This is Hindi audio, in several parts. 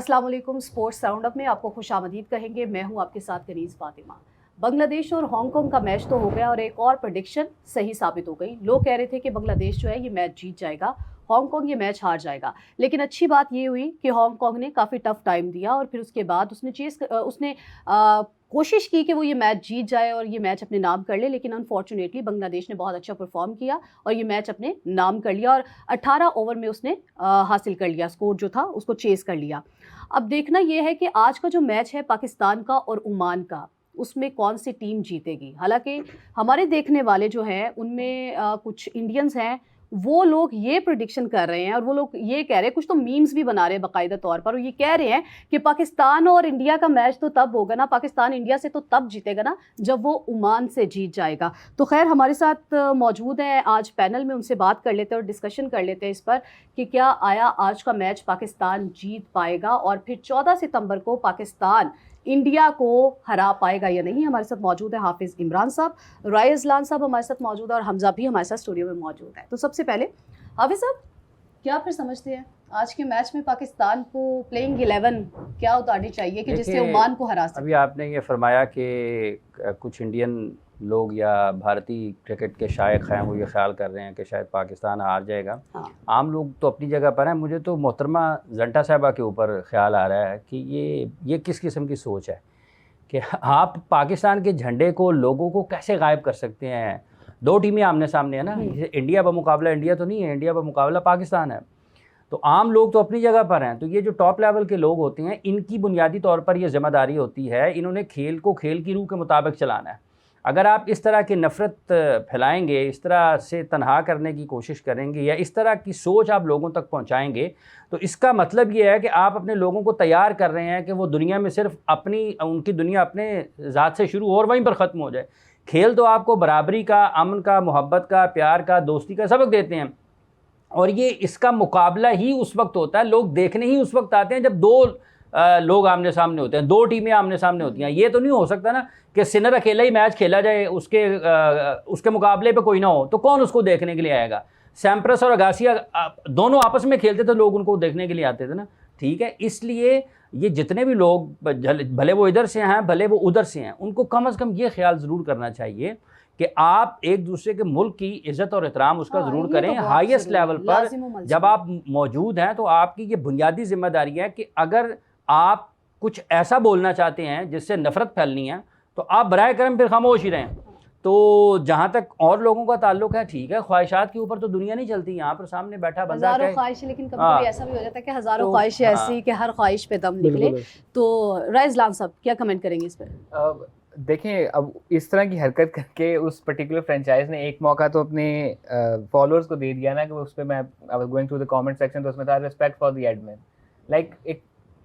अस्सलाम वालेकुम। स्पोर्ट्स राउंडअप में आपको खुशामदीद कहेंगे। मैं हूं आपके साथ कनीज़ फातिमा। बांग्लादेश और हांगकांग का मैच तो हो गया और एक और प्रेडिक्शन सही साबित हो गई। लोग कह रहे थे कि बांग्लादेश जो है ये मैच जीत जाएगा, हांगकांग ये मैच हार जाएगा। लेकिन अच्छी बात ये हुई कि हांगकांग ने काफ़ी टफ टाइम दिया और फिर उसके बाद उसने कोशिश की कि वो ये मैच जीत जाए और ये मैच अपने नाम कर ले। लेकिन अनफॉर्चुनेटली बांग्लादेश ने बहुत अच्छा परफॉर्म किया और ये मैच अपने नाम कर लिया और 18 ओवर में उसने हासिल कर लिया, स्कोर जो था उसको चेस कर लिया। अब देखना यह है कि आज का जो मैच है पाकिस्तान का और ओमान का, उसमें कौन सी टीम जीतेगी। हालांकि हमारे देखने वाले जो हैं उनमें कुछ इंडियंस हैं, वो लोग ये प्रेडिक्शन कर रहे हैं और वो लोग ये कह रहे हैं, कुछ तो मीम्स भी बना रहे हैं बाकायदा तौर पर, और ये कह रहे हैं कि पाकिस्तान और इंडिया का मैच तो तब होगा ना, पाकिस्तान इंडिया से तो तब जीतेगा ना जब वो ओमान से जीत जाएगा। तो खैर हमारे साथ मौजूद है आज पैनल में, उनसे बात कर लेते हैं और डिस्कशन कर लेते हैं इस पर कि क्या आया आज का मैच पाकिस्तान जीत पाएगा और फिर 14 सितंबर को पाकिस्तान इंडिया को हरा पाएगा या नहीं। हमारे साथ मौजूद है हाफिज़ इमरान साहब, राय अजलान साहब हमारे साथ मौजूद है और हमजा भी हमारे साथ स्टूडियो में मौजूद है। तो सबसे पहले हाफिज़ साहब, क्या फिर समझते हैं आज के मैच में पाकिस्तान को प्लेइंग 11 क्या उतारनी चाहिए कि जिससे ओमान को हरा सके? अभी आपने ये फरमाया कि कुछ इंडियन लोग या भारतीय क्रिकेट के शायक हैं, वो ये ख्याल कर रहे हैं कि शायद पाकिस्तान हार जाएगा। हाँ। आम लोग तो अपनी जगह पर हैं। मुझे तो मोहतरमा जंटा साहिबा के ऊपर ख्याल आ रहा है कि ये किस किस्म की सोच है कि आप पाकिस्तान के झंडे को, लोगों को कैसे गायब कर सकते हैं। दो टीमें आमने सामने है ना, इंडिया बमुकाबला इंडिया तो नहीं है, इंडिया बमुकाबला पाकिस्तान है। तो आम लोग तो अपनी जगह पर हैं। तो ये जो टॉप लेवल के लोग होते हैं, इनकी बुनियादी तौर पर यह जिम्मेदारी होती है, इन्होंने खेल को खेल की रूह के मुताबिक चलाना है। अगर आप इस तरह की नफ़रत फैलाएंगे, इस तरह से तनहा करने की कोशिश करेंगे या इस तरह की सोच आप लोगों तक पहुंचाएंगे, तो इसका मतलब ये है कि आप अपने लोगों को तैयार कर रहे हैं कि वो दुनिया में सिर्फ उनकी दुनिया अपने ज़ात से शुरू और वहीं पर ख़त्म हो जाए। खेल तो आपको बराबरी का, अमन का, मोहब्बत का, प्यार का, दोस्ती का सबक देते हैं। और ये इसका मुकाबला ही उस वक्त होता है, लोग देखने ही उस वक्त आते हैं जब दो लोग आमने सामने होते हैं, दो टीमें आमने सामने होती हैं। ये तो नहीं हो सकता ना कि सिनर अकेला ही मैच खेला जाए, उसके मुकाबले पे कोई ना हो, तो कौन उसको देखने के लिए आएगा। सैम्प्रस और अगासिया दोनों आपस में खेलते थे, लोग उनको देखने के लिए आते थे ना। ठीक है, इसलिए ये जितने भी लोग, भले वो इधर से हैं भले वो उधर से हैं, उनको कम अज़ कम ये ख्याल ज़रूर करना चाहिए कि आप एक दूसरे के मुल्क की इज़्ज़त और एहतराम उसका ज़रूर करें। तो हाईएस्ट लेवल पर जब आप मौजूद हैं तो आपकी ये बुनियादी जिम्मेदारी है कि अगर आप कुछ ऐसा बोलना चाहते हैं जिससे नफ़रत फैलनी है, तो आप बराए करम फिर खामोश ही रहें। तो जहाँ तक और लोगों का ताल्लुक है, ठीक है, ख्वाहिशात के ऊपर तो दुनिया नहीं चलती। यहाँ पर सामने बैठा बंदा हज़ारों ख्वाहिश, लेकिन कभी-कभी ऐसा भी हो जाता है कि हज़ारों ख्वाहिशें ऐसी कि हर ख्वाहिश पे दम निकले। तो राय अजलान साहब क्या कमेंट करेंगे इस पर? देखें, अब इस तरह की हरकत करके उस पर्टिकुलर फ्रेंचाइज ने एक मौका तो अपने फॉलोअर्स को दे दिया ना कि उस पर मैं going through the comment section, तो उसमें था respect for the admin. Like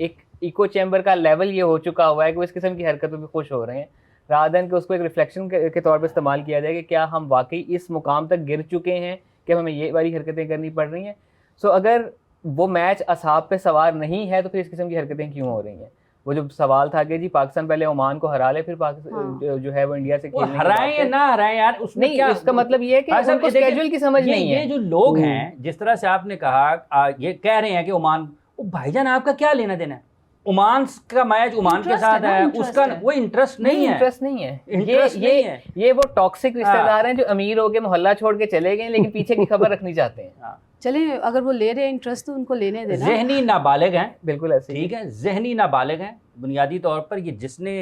एक इको चैम्बर का लेवल ये हो चुका हुआ है कि वो इस किस्म की हरकतों पे खुश हो रहे हैं, रादर देन कि उसको एक रिफ्लेक्शन के तौर पे इस्तेमाल किया जाए कि क्या हम वाकई इस मुकाम तक गिर चुके हैं कि हमें ये वाली हरकतें करनी पड़ रही हैं। सो अगर वो मैच असाब पे सवार नहीं है तो फिर इस किस्म की हरकतें क्यों हो रही हैं। वो जो सवाल था कि जी पाकिस्तान पहले ओमान को हरा ले, फिर पाकिस्तान जो है वो इंडिया से खेलने हराए या ना हराए यार, उसमें क्या इसका मतलब ये है कि उनको स्केड्यूल की समझ नहीं है। ये जो लोग हैं, जिस तरह से आपने कहा, ये कह रहे हैं कि ओमान, भाईजान आपका क्या लेना देना है। ओमान का मैच ओमान के साथ है, उसका वो इंटरेस्ट नहीं है। ये वो टॉक्सिक रिश्तेदार हैं जो अमीर हो के मोहल्ला छोड़ के चले गए लेकिन पीछे की खबर रखनी चाहते हैं। चले, अगर वो ले रहे हैं इंटरेस्ट तो उनको लेने देना। ज़हनी नाबालिग हैं, बिल्कुल ऐसे, ठीक है, ज़हनी नाबालिग हैं बुनियादी तौर पर। ये जिसने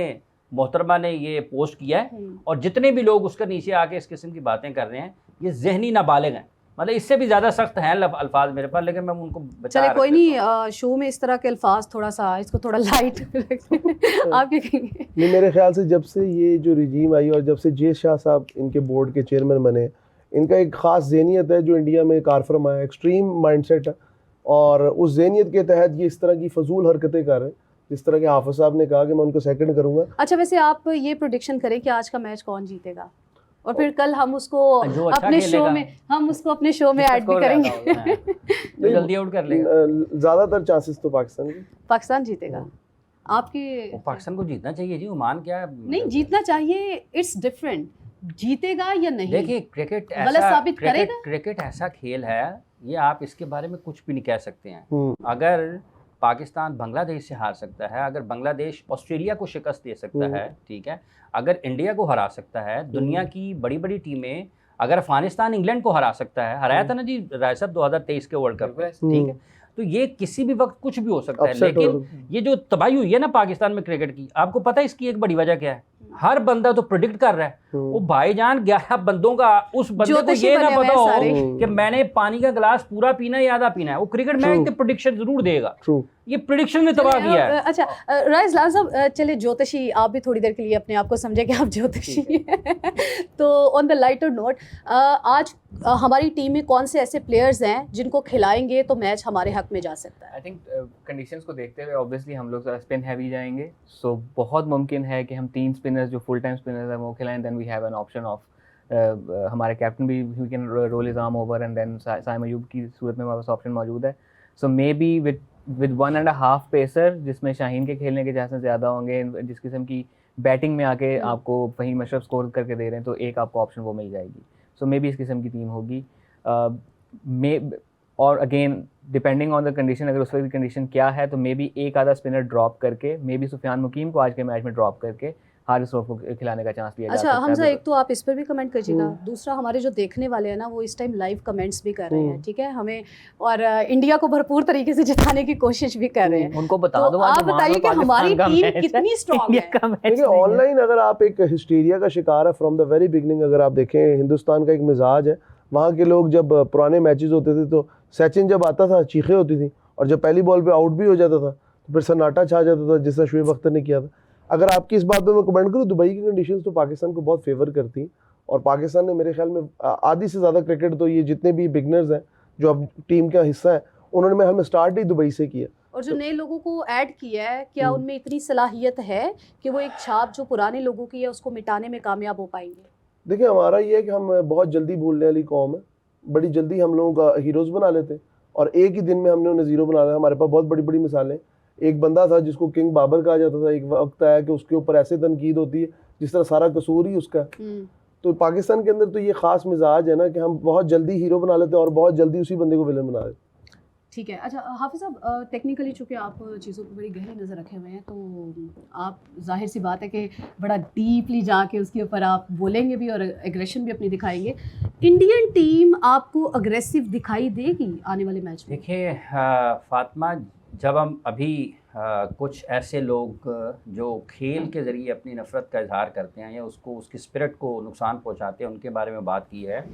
मोहतरमा ने ये पोस्ट किया है और जितने भी लोग उसके नीचे आके इस किस्म की बातें कर रहे हैं, ये ज़हनी नाबालिग हैं। मतलब इससे भी ज़्यादा सख्त हैं अल्फाज मेरे पास, लेकिन मैं उनको चले कोई नहीं, शो में इस तरह के अल्फाज थोड़ा सा इसको थोड़ा लाइट आप क्या कहेंगे? नहीं, मेरे ख्याल से जब से ये जो रिजीम आई और जब से जे शाह साहब इनके बोर्ड के चेयरमैन बने, इनका एक ख़ास ज़हनियत है जो इंडिया में कार फरमा है, एक्सट्रीम माइंडसेट है, और उस ज़हनियत के तहत ये इस तरह की फजूल हरकतें कर रहे हैं, जिस तरह के हाफिज़ साहब ने कहा कि मैं उनको सेकंड करूँगा। अच्छा, वैसे आप ये प्रेडिक्शन करें कि आज का मैच कौन जीतेगा और फिर कल हम उसको अपने शो में ऐड भी करेंगे। जल्दी आउट कर लेगा। ज़्यादातर चांसेस तो पाकिस्तान जीतेगा। आपकी पाकिस्तान को जीतना चाहिए जी, ओमान क्या नहीं जीतना चाहिए, इट्स डिफरेंट। जीतेगा या नहीं, देखिए क्रिकेट गलत साबित करेगा। क्रिकेट ऐसा खेल है, ये आप इसके बारे में कुछ भी नहीं कह सकते हैं। अगर पाकिस्तान बांग्लादेश से हार सकता है, अगर बांग्लादेश ऑस्ट्रेलिया को शिकस्त दे सकता है, ठीक है, अगर इंडिया को हरा सकता है, दुनिया की बड़ी बड़ी टीमें, अगर अफगानिस्तान इंग्लैंड को हरा सकता है, हराया था ना जी राय साहब 2023 के वर्ल्ड कप में, ठीक है, तो ये किसी भी वक्त कुछ भी हो सकता है। लेकिन ये जो तबाही हुई है ना पाकिस्तान में क्रिकेट की, आपको पता है इसकी एक बड़ी वजह क्या है? हर बंदा तो प्रिडिक्ट कर रहा है, वो भाईजान 11 बंदों का उस बंदे को ये ना पता हो कि मैंने पानी का गिलास पूरा पीना है या आधा पीना है, वो क्रिकेट मैच के प्रिडिक्शन जरूर देगा। ये प्रिडिक्शन ने तबाह किया है। अच्छा राइज लाल साहब, चलिए ज्योतिषी आप भी थोड़ी देर के लिए अपने आप को समझे कि आप ज्योतिषी हैं। तो ऑन द लाइटर नोट, आज हमारी टीम में कौन से ऐसे प्लेयर्स हैं जिनको खिलाएंगे तो मैच हमारे हक में जा सकता है? आई थिंक कंडीशंस को देखते हुए ऑब्वियसली हम लोग स्पिन हैवी जाएंगे, सो बहुत मुमकिन है कि हम 3 स्पिनर्स जो फुल टाइम स्पिनर्स हैं वो खिलाएं। Then we have an option of हमारे कैप्टन भी ही can roll his arm over, and then Saim Ayub की सूरत में हमारे पास ऑप्शन मौजूद है। So maybe with 1.5 pacer, जिसमें शाहीन के खेलने के चांसेस ज़्यादा होंगे, जिस किस्म की बैटिंग में आके आपको वहीं मशरफ स्कोर करके दे रहे हैं, तो एक आपको ऑप्शन वो मिल जाएगी। सो मे बी इस किस्म की टीम होगी। और again depending on the condition, अगर उस वक्त की कंडीशन क्या है, तो मे बी एक आधा स्पिनर ड्रॉप करके, मे बी सुफियान मुकीम को आज के मैच में ड्रॉप करके हारिस रऊफ को खिलाने का चांस दिया जा सकता है। अच्छा हमजा, एक तो आप इस पर भी कमेंट कीजिएगा, दूसरा हमारे जो देखने वाले हैं ना वो इस टाइम लाइव कमेंट्स भी कर रहे हैं, ठीक है, हमें और इंडिया को भरपूर तरीके से जिताने की कोशिश भी कर रहे हैं। उनको बता दो, आप बताइए कि हमारी टीम कितनी स्ट्रांग है। देखिए ऑनलाइन अगर आप एक हिस्टीरिया का शिकार है फ्रॉम द वेरी बिगनिंग, अगर आप देखें हिंदुस्तान का एक मिजाज है, वहाँ के लोग जब पुराने मैचेस होते थे तो सचिन जब आता था चीखें होती थी, और जब पहली बॉल पे आउट भी हो जाता था तो फिर सन्नाटा छा जाता था, जिससे शुएब अख्तर ने किया था। अगर आपकी इस बात पे मैं कमेंट करूँ, दुबई की कंडीशंस तो पाकिस्तान को बहुत फेवर करती, और पाकिस्तान ने मेरे ख्याल में आधी से ज़्यादा क्रिकेट तो ये जितने भी बिगनर्स हैं जो अब टीम का हिस्सा है, उन्होंने मेरे ख्याल में स्टार्ट ही दुबई से किया। और जो नए लोगों को ऐड किया है, क्या उनमें इतनी सलाहियत है कि वो एक छाप जो पुराने लोगों की है उसको मिटाने में कामयाब हो पाएंगे? देखिए हमारा ये है कि हम बहुत जल्दी भूलने वाली कौम है, बड़ी जल्दी हम लोगों का हीरोज़ बना लेते हैं, और एक ही दिन में हमने उन्हें ज़ीरो बना दिया। हमारे पास बहुत बड़ी बड़ी मिसालें, एक बंदा था जिसको किंग बाबर कहा जाता था, एक वक्त आया कि उसके ऊपर ऐसे तनकीद होती है जिस तरह सारा कसूर ही उसका। तो पाकिस्तान के अंदर तो ये ख़ास मिजाज है ना कि हम बहुत जल्दी हीरो बना लेते हैं और बहुत जल्दी उसी बंदे को विलन बना देते हैं। ठीक है। अच्छा हाफिज़ साहब, टेक्निकली चूँकि आप चीज़ों पर बड़ी गहरी नज़र रखे हुए हैं, तो आप जाहिर सी बात है कि बड़ा डीपली जाके उसके ऊपर आप बोलेंगे भी और एग्रेशन भी अपनी दिखाएंगे। इंडियन टीम आपको अग्रेसिव दिखाई देगी आने वाले मैच में? देखिए फातिमा, जब हम अभी कुछ ऐसे लोग जो खेल के ज़रिए अपनी नफ़रत का इजहार करते हैं या उसको उसकी स्पिरिट को नुकसान पहुंचाते हैं, उनके बारे में बात की है।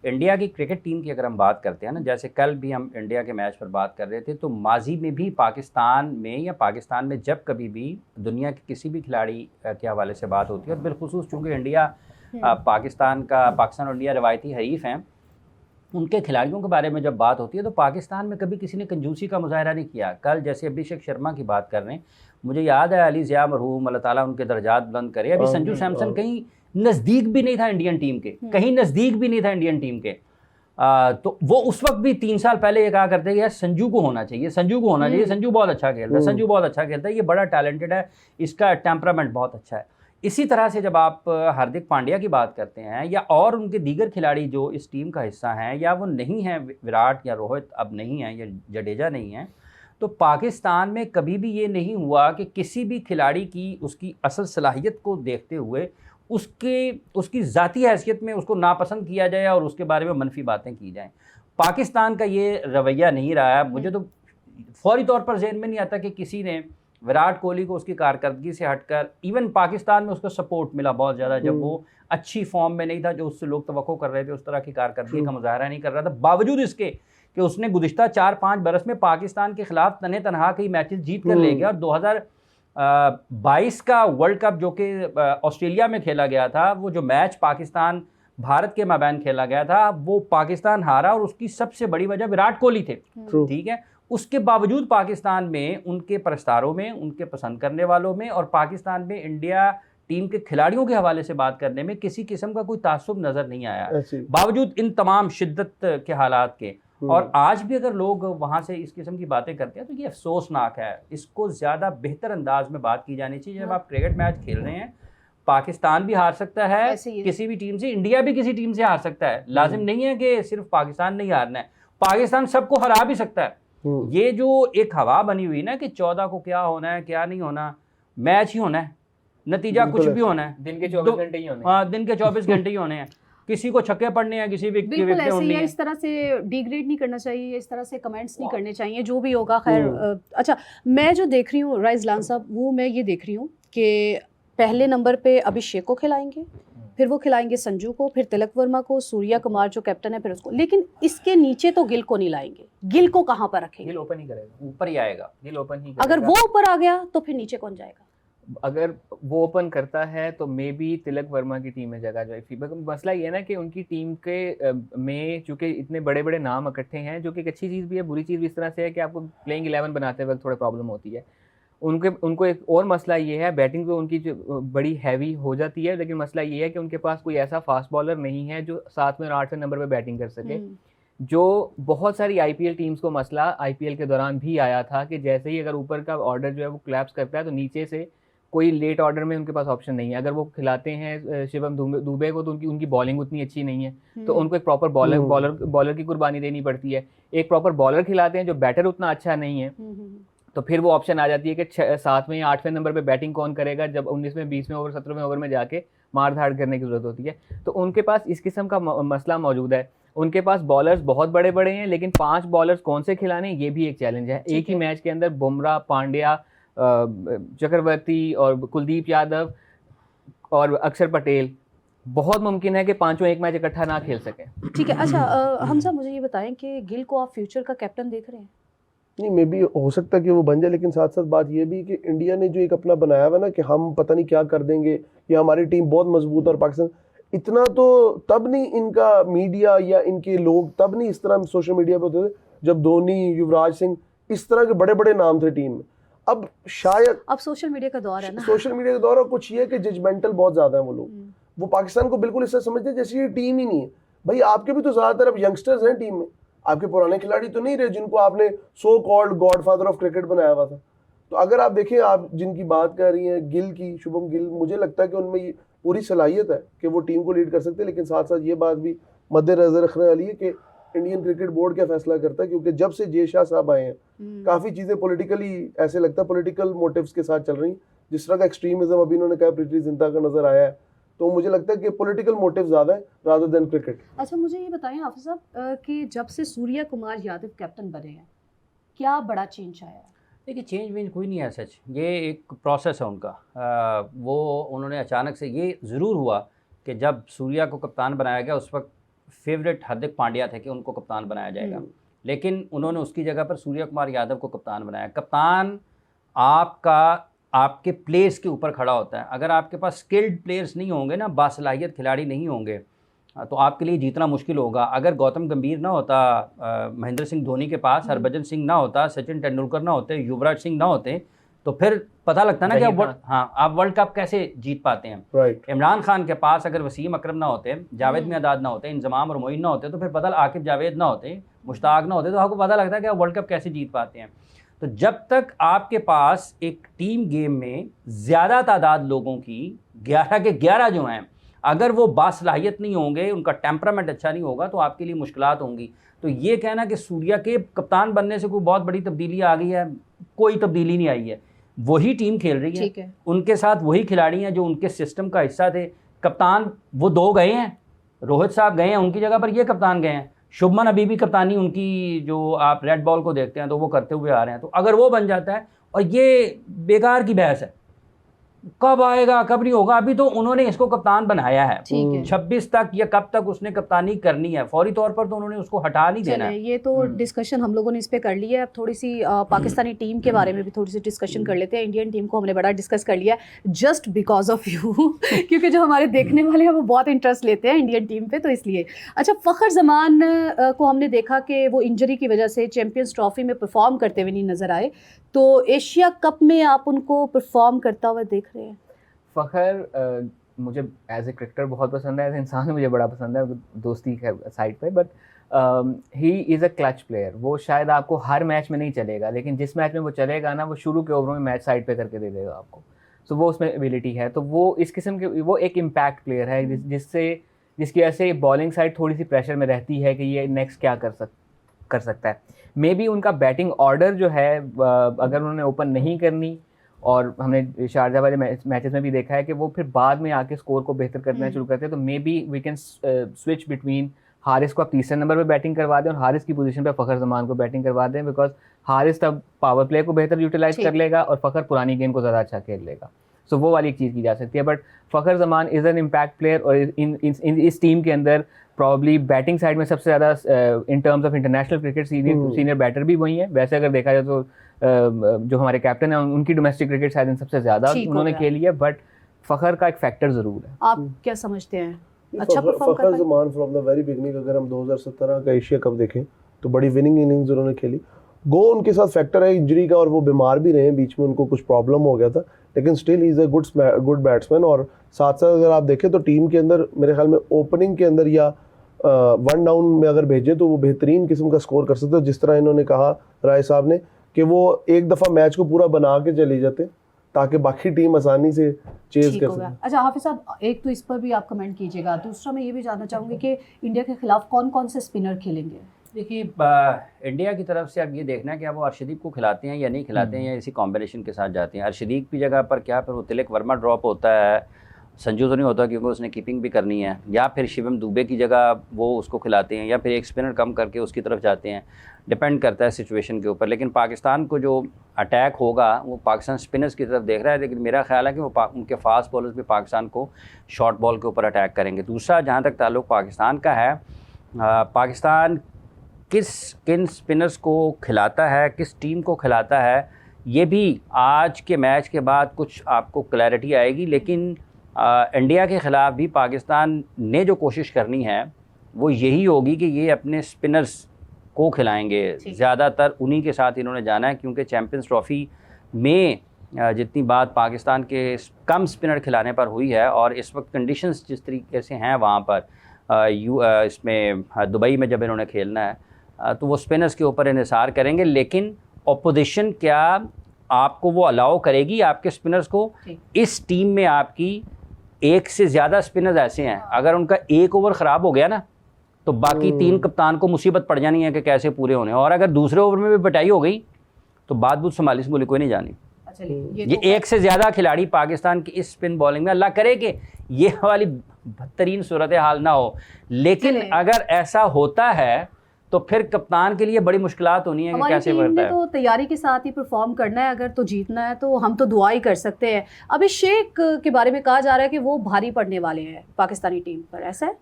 इंडिया की क्रिकेट टीम की अगर हम बात करते हैं ना, जैसे कल भी हम इंडिया के मैच पर बात कर रहे थे, तो माजी में भी पाकिस्तान में जब कभी भी दुनिया के किसी भी खिलाड़ी के हवाले से बात होती है, और बिलखुसूस चूँकि इंडिया पाकिस्तान और इंडिया रवायती हरीफ हैं, उनके खिलाड़ियों के बारे में जब बात होती है तो पाकिस्तान में कभी किसी ने कंजूसी का मुजाहरा नहीं किया। कल जैसे अभिषेक शर्मा की बात कर रहे हैं, मुझे याद है अली ज़िया मरहूम, अल्लाह ताला उनके दर्जात बुलंद करे, अभी संजू सैमसन कहीं नज़दीक भी नहीं था इंडियन टीम के, कहीं नज़दीक भी नहीं था इंडियन टीम के। तो वो उस वक्त भी 3 साल पहले ये कहा करते यार संजू को होना चाहिए, संजू बहुत अच्छा खेलता है, ये बड़ा टैलेंटेड है, इसका टेम्परामेंट बहुत अच्छा है। इसी तरह से जब आप हार्दिक पांड्या की बात करते हैं या और उनके दीगर खिलाड़ी जो इस टीम का हिस्सा हैं, या वो नहीं हैं, विराट या रोहित अब नहीं हैं या जडेजा नहीं हैं, तो पाकिस्तान में कभी भी ये नहीं हुआ कि किसी भी खिलाड़ी की उसकी असल सलाहियत को देखते हुए उसकी ज़ाती हैसियत में उसको नापसंद किया जाए और उसके बारे में मनफी बातें की जाएँ। पाकिस्तान का ये रवैया नहीं रहा है। मुझे तो फौरी तौर पर ज़हन में नहीं आता कि किसी ने विराट कोहली को उसकी कारकर्दगी से हटकर, इवन पाकिस्तान में उसको सपोर्ट मिला बहुत ज़्यादा जब वो अच्छी फॉर्म में नहीं था, जो उससे लोग तवक्को कर रहे थे, उस तरह की कारकर्दगी का मुजाहरा नहीं कर रहा था, बावजूद इसके कि उसने गुज़िश्ता 4-5 बरस में पाकिस्तान के खिलाफ तने तनहा कई मैचेस जीत कर ले गया। और 2022 का वर्ल्ड कप जो कि ऑस्ट्रेलिया में खेला गया था, वो जो मैच पाकिस्तान भारत के माबैन खेला गया था, वो पाकिस्तान हारा और उसकी सबसे बड़ी वजह विराट कोहली थे, ठीक है। उसके बावजूद पाकिस्तान में, उनके परस्तारों में, उनके पसंद करने वालों में और पाकिस्तान में इंडिया टीम के खिलाड़ियों के हवाले से बात करने में किसी किस्म का कोई तासुब नज़र नहीं आया, बावजूद इन तमाम शिद्दत के हालात के। और आज भी अगर लोग वहाँ से इस किस्म की बातें करते हैं तो ये अफसोसनाक है। इसको ज़्यादा बेहतर अंदाज में बात की जानी चाहिए। जब आप क्रिकेट मैच खेल रहे हैं, पाकिस्तान भी हार सकता है किसी भी टीम से, इंडिया भी किसी टीम से हार सकता है। लाजिम नहीं है कि सिर्फ पाकिस्तान नहीं हारना है, पाकिस्तान सबको हरा भी सकता है। ये जो एक हवा बनी हुई ना कि 14 को क्या होना है क्या नहीं होना, मैच ही होना है, नतीजा कुछ भी होना है, दिन के 24 घंटे ही होने हैं। हाँ दिन के 24 घंटे ही होने हैं, किसी को छक्के पड़ने हैं, किसी विकेट बिल्कुल ऐसे ही उड़नी है, है। इस तरह से डिग्रेड नहीं करना चाहिए, इस तरह से कमेंट्स नहीं करने चाहिए, जो भी होगा खैर। अच्छा, मैं जो देख रही हूँ राइजलान साहब, वो मैं ये देख रही हूँ कि पहले नंबर पे अभिषेक को खिलाएंगे, फिर वो खिलाएंगे संजू को, फिर तिलक वर्मा को, सूर्या कुमार जो कैप्टन है फिर उसको, लेकिन इसके नीचे तो गिल को नहीं लाएंगे। गिल को कहाँ पर रखेंगे? गिल ओपन ही करेगा, ऊपर ही आएगा। गिल ओपन ही करेगा। अगर वो ऊपर आ गया तो फिर नीचे कौन जाएगा? अगर वो ओपन करता है तो मे बी तिलक वर्मा की टीम में जगह जाएगी। मसला ये है ना कि उनकी टीम के में चूंकि इतने बड़े बड़े नाम इकट्ठे हैं, जो कि एक अच्छी चीज़ भी है, बुरी चीज़ भी इस तरह से है कि आपको प्लेइंग 11 बनाते वक्त थोड़ा प्रॉब्लम होती है। उनको एक और मसला ये है, बैटिंग तो उनकी जो बड़ी हैवी हो जाती है, लेकिन मसला ये है कि उनके पास कोई ऐसा फास्ट बॉलर नहीं है जो 7वें और 8वें नंबर पे बैटिंग कर सके। जो बहुत सारी आईपीएल टीम्स को मसला आईपीएल के दौरान भी आया था कि जैसे ही अगर ऊपर का ऑर्डर जो है वो क्लैप्स करता है तो नीचे से कोई लेट ऑर्डर में उनके पास ऑप्शन नहीं है। अगर वो खिलाते हैं शिवम दुबे को तो उनकी बॉलिंग उतनी अच्छी नहीं है, तो उनको एक प्रॉपर बॉलर की कुर्बानी देनी पड़ती है। एक प्रॉपर बॉलर खिलाते हैं जो बैटर उतना अच्छा नहीं है, तो फिर वो ऑप्शन आ जाती है कि 7वें या 8वें नंबर पे बैटिंग कौन करेगा, जब 19वें 20वें ओवर 17वें ओवर में जाके मार धाड़ करने की जरूरत होती है। तो उनके पास इस किस्म का मसला मौजूद है। उनके पास बॉलर्स बहुत बड़े बड़े हैं, लेकिन 5 बॉलर्स कौन से खिलाने, ये भी एक चैलेंज है। एक ही मैच के अंदर बुमराह, पांड्या, चक्रवर्ती और कुलदीप यादव और अक्षर पटेल, बहुत मुमकिन है कि पांचों एक मैच इकट्ठा ना खेल सकें। ठीक है। अच्छा हमजा, मुझे ये बताएं कि गिल को आप फ्यूचर का कैप्टन देख रहे हैं? नहीं, मे भी हो सकता है कि वो बन जाए, लेकिन साथ साथ बात ये भी कि इंडिया ने जो एक अपना बनाया हुआ ना कि हम पता नहीं क्या कर देंगे, या हमारी टीम बहुत मजबूत, और पाकिस्तान इतना तो तब नहीं, इनका मीडिया या इनके लोग तब नहीं इस तरह सोशल मीडिया पे होते थे जब धोनी, युवराज सिंह, इस तरह के बड़े बड़े नाम थे टीम में। अब शायद अब सोशल मीडिया का दौर है ना, सोशल मीडिया का दौर, और कुछ ये कि जजमेंटल बहुत ज्यादा है वो लोग। वो पाकिस्तान को बिल्कुल इससे समझते हैं जैसे ये टीम ही नहीं है। भाई आपके भी तो ज्यादातर अब यंगस्टर्स हैं टीम में, आपके पुराने खिलाड़ी तो नहीं रहे जिनको आपने so called godfather of cricket बनाया हुआ था। तो अगर आप देखें, आप जिनकी बात कर रही हैं गिल की, शुभम गिल, मुझे लगता है कि उनमें ये पूरी सलाहियत है कि वो टीम को लीड कर सकते हैं, लेकिन साथ साथ ये बात भी मद्देनजर रखने वाली है कि इंडियन क्रिकेट बोर्ड क्या फैसला करता है, क्योंकि जब से जे शाह साहब आए हैं काफी चीजें पॉलिटिकली, ऐसे लगता है पॉलिटिकल मोटिव्स के साथ चल रही। जिस तरह का एक्सट्रीमिज्म अभी इन्होंने कहा प्रीति जिंटा का नजर आया है, तो मुझे लगता है कि पॉलिटिकल मोटिव ज्यादा है रादर देन क्रिकेट। अच्छा, मुझे ये बताएं हाफिज साहब कि जब से सूर्या कुमार यादव कैप्टन बने हैं, क्या बड़ा चेंज आया है? देखिए, चेंज वेंज कोई नहीं है सच, ये एक प्रोसेस है उनका। वो उन्होंने अचानक से, ये ज़रूर हुआ कि जब सूर्या को कप्तान बनाया गया उस वक्त फेवरेट हार्दिक पांड्या थे कि उनको कप्तान बनाया जाएगा, लेकिन उन्होंने उसकी जगह पर सूर्या कुमार यादव को कप्तान बनाया। कप्तान आपके प्लेयर्स के ऊपर खड़ा होता है। अगर आपके पास स्किल्ड प्लेयर्स नहीं होंगे ना, बासलाहियत खिलाड़ी नहीं होंगे, तो आपके लिए जीतना मुश्किल होगा। अगर गौतम गंभीर ना होता, महेंद्र सिंह धोनी के पास हरभजन सिंह ना होता, सचिन तेंदुलकर ना होते, युवराज सिंह ना होते, तो फिर पता लगता ना कि आप वर्ल्ड कप कैसे जीत पाते हैं। राइट। इमरान खान के पास अगर वसीम अकरम ना होते, जावेद मियादाद ना होते, इंजमाम और मोइन ना होते, तो फिर पता आकिब जावेद ना होते, मुश्ताक ना होते, तो आपको पता लगता है कि आप वर्ल्ड कप कैसे जीत पाते हैं। तो जब तक आपके पास एक टीम गेम में ज़्यादा तादाद लोगों की 11 के 11 जो हैं, अगर वो बासलाहियत नहीं होंगे, उनका टेम्परामेंट अच्छा नहीं होगा, तो आपके लिए मुश्किलात होंगी। तो ये कहना कि सूर्या के कप्तान बनने से कोई बहुत बड़ी तब्दीली आ गई है, कोई तब्दीली नहीं आई है। वही टीम खेल रही है, उनके साथ वही खिलाड़ी हैं जो उनके सिस्टम का हिस्सा थे। कप्तान वो 2 गए हैं, रोहित साहब गए हैं, उनकी जगह पर ये कप्तान गए हैं। शुभमन अभी भी कप्तानी उनकी, जो आप रेड बॉल को देखते हैं, तो वो करते हुए आ रहे हैं। तो अगर वो बन जाता है, और ये बेकार की बहस है कब आएगा कब नहीं होगा, अभी तो उन्होंने इसको कप्तान बनाया है, 26 तक या कब तक उसने कप्तानी करनी है, फौरी तौर पर तो उन्होंने उसको हटा नहीं देना है। ये तो डिस्कशन हम लोगों ने इस पे कर लिया है। अब थोड़ी सी पाकिस्तानी टीम के बारे में भी थोड़ी सी डिस्कशन कर लेते हैं। इंडियन टीम को हमने बड़ा डिस्कस कर लिया है जस्ट बिकॉज ऑफ यू क्योंकि जो हमारे देखने वाले हैं वो बहुत इंटरेस्ट लेते हैं इंडियन टीम पे, तो इसलिए। अच्छा, फ़खर जमान को हमने देखा कि वो इंजरी की वजह से चैंपियंस ट्रॉफी में परफॉर्म करते हुए नहीं नज़र आए, तो एशिया कप में आप उनको परफॉर्म करता हुआ देख रहे हैं? फ़खर मुझे एज ए क्रिकेटर बहुत पसंद है, एज ए इंसान मुझे बड़ा पसंद है, दोस्ती के साइड पे, but he is a clutch player. वो शायद आपको हर मैच में नहीं चलेगा, लेकिन जिस मैच में वो चलेगा ना, वो शुरू के ओवरों में मैच साइड पे करके दे देगा आपको। सो वो उसमें एबिलिटी है। तो वो इस किस्म के, वो एक इम्पैक्ट प्लेयर है जिसकी वजह से बॉलिंग साइड थोड़ी सी प्रेशर में रहती है कि ये नेक्स्ट क्या कर कर सकता है। मे बी उनका बैटिंग ऑर्डर जो है अगर उन्होंने ओपन नहीं करनी, और हमने शारजा वाले मैचेस में भी देखा है कि वो फिर बाद में आके स्कोर को बेहतर करना शुरू करते हैं, तो maybe we can switch between Haris को आप तीसरे नंबर पे बैटिंग करवा दें और हारिस की पोजीशन पे फ़खर जमान को बैटिंग करवा दें, बिकॉज हारिस तब पावर प्ले को बेहतर यूटिलाइज कर लेगा और फ़खर पुरानी गेम को ज़्यादा अच्छा खेल लेगा। सो वो वाली एक चीज़ की जा सकती है। But Fakhar Zaman is an impact player, और इस टीम के अंदर प्रॉब्ली बैटिंग साइड में सबसे ज़्यादा in terms of international cricket senior batter भी वही है। वैसे अगर देखा जाए तो जो हमारे कैप्टन है उनकी डोमेस्टिक क्रिकेट शायद सबसे ज़्यादा उन्होंने खेली है, बट फ़खर का एक फैक्टर ज़रूर है। आप क्या समझते हैं? अच्छा परफॉर्म कर फ़खर ज़मान फ्रॉम द वेरी बिगनिंग, अगर हम 2017 का एशिया कप देखें तो बड़ी विनिंग इनिंग्स उन्होंने खेली। गो उनके साथ फैक्टर है इंजरी का, और वो बीमार भी रहे, बीच में उनको कुछ प्रॉब्लम हो गया था, लेकिन still he is a good batsman. और साथ साथ अगर आप देखें तो टीम के अंदर मेरे ख्याल में ओपनिंग के अंदर या वन डाउन में अगर भेजें तो वो बेहतरीन किस्म का स्कोर कर सकते हैं। जिस तरह इन्होंने कहा राय साहब ने कि वो एक दफ़ा मैच को पूरा बना के चले जाते ताकि बाकी टीम आसानी से चेज कर सके। अच्छा हाफिज साहब, एक तो इस पर भी आप कमेंट कीजिएगा, दूसरा मैं ये भी जानना चाहूँगी कि इंडिया के खिलाफ कौन कौन से स्पिनर खेलेंगे? देखिए इंडिया की तरफ से अब ये देखना है कि अब वो अर्शदीप को खिलाते हैं या नहीं खिलाते हैं, या इसी कॉम्बिनेशन के साथ जाते हैं। अर्शदीप की जगह पर क्या फिर वो तिलक वर्मा ड्रॉप होता है, संजू तो नहीं होता क्योंकि उसने कीपिंग भी करनी है, या फिर शिवम दुबे की जगह वो उसको खिलाते हैं, या फिर एक स्पिनर कम करके उसकी तरफ जाते हैं। डिपेंड करता है सिचुएशन के ऊपर। लेकिन पाकिस्तान को जो अटैक होगा वो पाकिस्तान स्पिनर्स की तरफ देख रहा है, लेकिन मेरा ख्याल है कि वो उनके फास्ट बॉलर्स भी पाकिस्तान को शॉर्ट बॉल के ऊपर अटैक करेंगे। दूसरा, जहाँ तक ताल्लुक़ पाकिस्तान का है, पाकिस्तान किन स्पिनर्स को खिलाता है, किस टीम को खिलाता है, ये भी आज के मैच के बाद कुछ आपको क्लैरिटी आएगी। लेकिन इंडिया के ख़िलाफ़ भी पाकिस्तान ने जो कोशिश करनी है वो यही होगी कि ये अपने स्पिनर्स को खिलाएंगे, ज़्यादातर उन्हीं के साथ इन्होंने जाना है, क्योंकि चैम्पियंस ट्रॉफ़ी में जितनी बात पाकिस्तान के कम स्पिनर खिलाने पर हुई है, और इस वक्त कंडीशंस जिस तरीके से हैं वहाँ पर इसमें दुबई में जब इन्होंने खेलना है, तो वो स्पिनर्स के ऊपर इन्हिसार करेंगे। लेकिन अपोजिशन क्या आपको वो अलाउ करेगी आपके स्पिनर्स को? इस टीम में आपकी एक से ज़्यादा स्पिनर्स ऐसे हैं, अगर उनका एक ओवर ख़राब हो गया ना तो बाकी तीन कप्तान को मुसीबत पड़ जानी है कि कैसे पूरे होने, और अगर दूसरे ओवर में भी बटाई हो गई तो बात बुत संभाली से मुल्क को नहीं जानी। ये एक से ज़्यादा खिलाड़ी पाकिस्तान की इस स्पिन बॉलिंग में, अल्लाह करे कि ये वाली बदतरीन सूरत हाल ना हो, लेकिन अगर ऐसा होता है तो फिर कप्तान के लिए बड़ी मुश्किलात होनी है कि कैसे करता है। तो तैयारी के साथ ही परफॉर्म करना है, अगर तो जीतना है तो हम तो दुआ ही कर सकते हैं। अभिषेक के बारे में कहा जा रहा है कि वो भारी पड़ने वाले हैं पाकिस्तानी टीम पर, ऐसा है?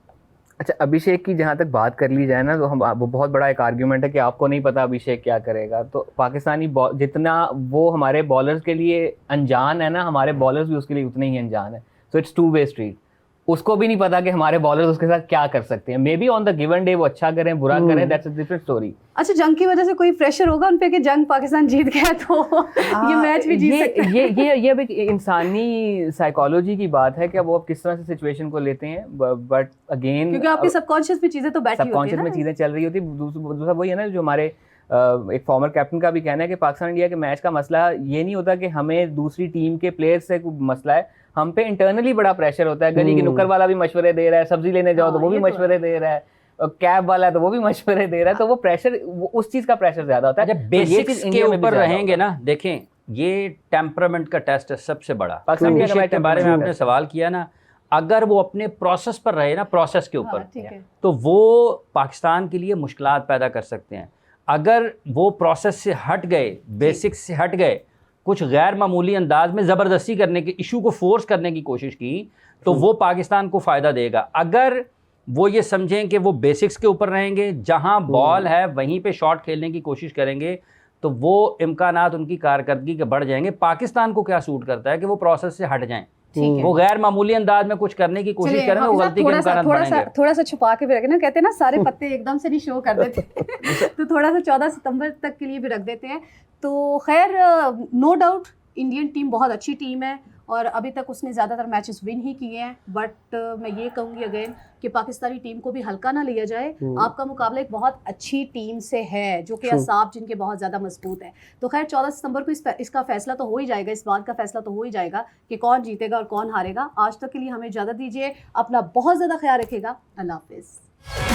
अच्छा, अभिषेक की जहाँ तक बात कर ली जाए ना, तो हम वो बहुत बड़ा एक आर्ग्यूमेंट है कि आपको नहीं पता अभिषेक क्या करेगा। तो पाकिस्तानी जितना वो हमारे बॉलर्स के लिए अनजान है ना, हमारे बॉलर्स भी उसके लिए उतने ही अनजान है। So it's two way street. उसको भी नहीं पता कि हमारे बॉलर्स उसके साथ क्या कर सकते हैं। May be on the given day वो अच्छा करें बुरा करें, दैट्स अ डिफरेंट स्टोरी। अच्छा, जंग की वजह से कोई प्रेशर होगा उन पे कि जंग पाकिस्तान जीत गया तो ये मैच भी जीत सकते हैं? ये भी इंसानी साइकोलॉजी की बात है कि वो आप किस तरह से सिचुएशन को लेते हैं। बट अगेन, क्योंकि आपके सबकॉन्शियस में चीजें तो बैठी होती है, सबकॉन्शियस में चीजें चल रही होती है। दूसरा वही है ना, जो हमारे एक फॉर्मर कैप्टन का भी कहना है कि पाकिस्तान इंडिया के मैच का मसला ये नहीं होता कि हमें दूसरी टीम के प्लेयर से कोई मसला है, हम पे इंटरनली बड़ा प्रेशर होता है। गली के नुक्कर वाला भी मशवरे दे रहा है, सब्जी लेने जाओ तो वो भी मशवरे दे रहा है, कैब वाला है तो वो भी मशवरे दे रहा है। तो वो प्रेशर, उस चीज का प्रेशर ज्यादा होता है। जब बेसिक्स के ऊपर रहेंगे ना, देखें ये टेम्परामेंट का टेस्ट है सबसे बड़ा। पाकिस्तान के बारे में आपने सवाल किया ना, अगर वो अपने प्रोसेस पर रहे ना, प्रोसेस के ऊपर, तो वो पाकिस्तान के लिए मुश्किलात पैदा कर सकते हैं। अगर वो प्रोसेस से हट गए, बेसिक्स से हट गए, कुछ गैर मामूली अंदाज में ज़बरदस्ती करने के इशू को फोर्स करने की कोशिश की, तो वो पाकिस्तान को फ़ायदा देगा। अगर वो ये समझें कि वो बेसिक्स के ऊपर रहेंगे, जहां बॉल है वहीं पे शॉट खेलने की कोशिश करेंगे, तो वो इम्कानात उनकी कारकर्दगी के बढ़ जाएंगे। पाकिस्तान को क्या सूट करता है कि वो प्रोसेस से हट जाएं, वो गैर मामूली अंदाज में कुछ करने की कोशिश करें, वो गलती के इम्कानात बढ़ेंगे। थोड़ा सा छुपा के भी रखें ना, कहते हैं ना सारे पत्ते एकदम से नहीं शो कर देते तो थोड़ा सा 14 सितंबर तक के लिए भी रख देते हैं। तो खैर, नो डाउट इंडियन टीम बहुत अच्छी टीम है और अभी तक उसने ज़्यादातर मैचेस विन ही किए हैं। बट मैं ये कहूँगी अगेन कि पाकिस्तानी टीम को भी हल्का ना लिया जाए। आपका मुकाबला एक बहुत अच्छी टीम से है जो कि असाब जिनके बहुत ज़्यादा मजबूत है। तो खैर 14 सितंबर को इसका फैसला तो हो ही जाएगा, इस बात का फैसला तो हो ही जाएगा कि कौन जीतेगा और कौन हारेगा। आज तक के लिए हमें इजाज़त दीजिए, अपना बहुत ज़्यादा ख्याल रखिएगा। अल्लाह हाफिज़।